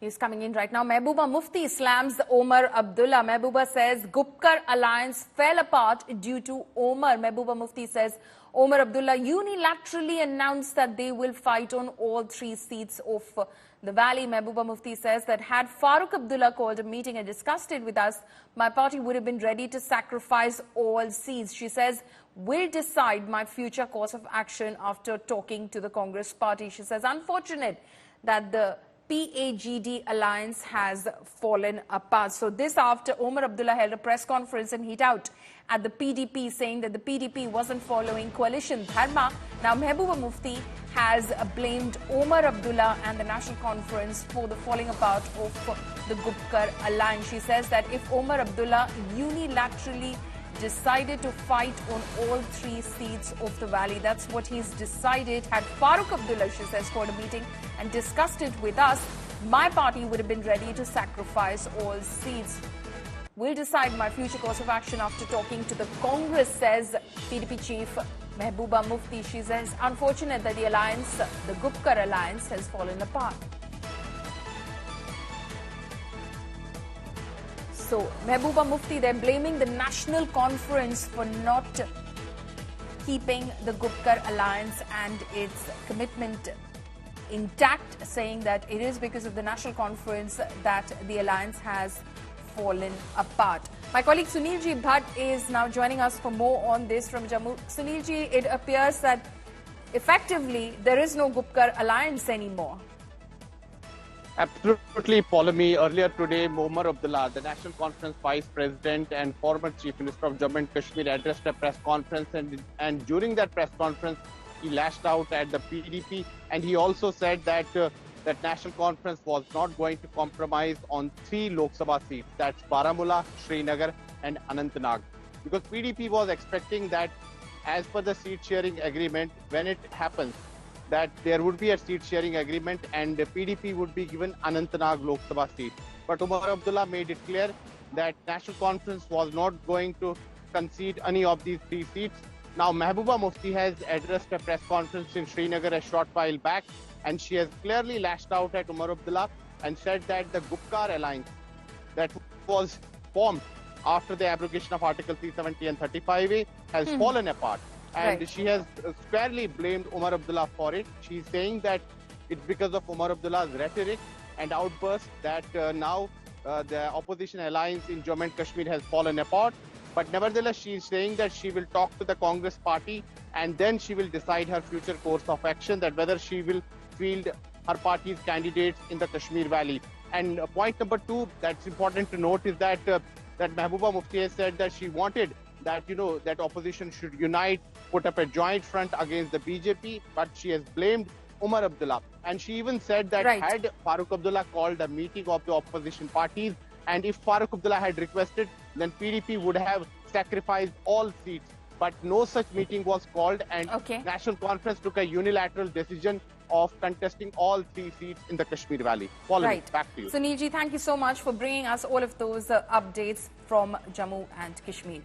He's coming in right now. Mehbooba Mufti slams Omar Abdullah. Mehbooba says Gupkar Alliance fell apart due to Omar. Mehbooba Mufti says Omar Abdullah unilaterally announced that they will fight on all 3 seats of the valley. Mehbooba Mufti says that had Farooq Abdullah called a meeting and discussed it with us, my party would have been ready to sacrifice all seats. She says, we'll decide my future course of action after talking to the Congress party. She says, unfortunate that the PAGD alliance has fallen apart. So this after Omar Abdullah held a press conference and hit out at the PDP, saying that the PDP wasn't following coalition dharma. Now Mehbooba Mufti has blamed Omar Abdullah and the National Conference for the falling apart of the Gupkar Alliance. She says that if Omar Abdullah unilaterally decided to fight on all 3 seats of the valley, that's what he's decided. Had Farooq Abdullah, she says, called a meeting and discussed it with us, my party would have been ready to sacrifice all seats. We'll decide my future course of action after talking to the Congress, says PDP chief Mehbooba Mufti. She says, unfortunate that the alliance, the Gupkar Alliance, has fallen apart. So, Mehbooba Mufti, they're blaming the National Conference for not keeping the Gupkar Alliance and its commitment intact, saying that it is because of the National Conference that the alliance has fallen apart. My colleague Sunilji Bhatt is now joining us for more on this from Jammu. Sunilji, it appears that effectively there is no Gupkar Alliance anymore. Absolutely, Paulami. Earlier today, Omar Abdullah, the National Conference Vice President and former Chief Minister of Jammu and Kashmir, addressed a press conference, and during that press conference, he lashed out at the PDP, and he also said that that National Conference was not going to compromise on 3 Lok Sabha seats, that's Baramulla, Srinagar and Anantnag, because PDP was expecting that as per the seat sharing agreement, when it happens, that there would be a seat sharing agreement and the PDP would be given Anantnag Lok Sabha seat. But Omar Abdullah made it clear that National Conference was not going to concede any of these 3 seats. Now Mehbooba Mufti has addressed a press conference in Srinagar a short while back, and she has clearly lashed out at Omar Abdullah and said that the Gupkar Alliance that was formed after the abrogation of Article 370 and 35A has fallen apart. And she has squarely blamed Omar Abdullah for it. She's saying that it's because of Omar Abdullah's rhetoric and outburst that now the opposition alliance in Jammu and Kashmir has fallen apart. But nevertheless, she's saying that she will talk to the Congress party and then she will decide her future course of action, that whether she will field her party's candidates in the Kashmir Valley. And point number 2 that's important to note is that that Mehbooba Mufti has said that she wanted that, that opposition should unite, put up a joint front against the BJP, but she has blamed Omar Abdullah. And she even said that had Farooq Abdullah called a meeting of the opposition parties, and if Farooq Abdullah had requested, then PDP would have sacrificed all seats. But no such meeting was called, and National Conference took a unilateral decision of contesting all 3 seats in the Kashmir Valley. Back to you. Sunilji, thank you so much for bringing us all of those updates from Jammu and Kashmir.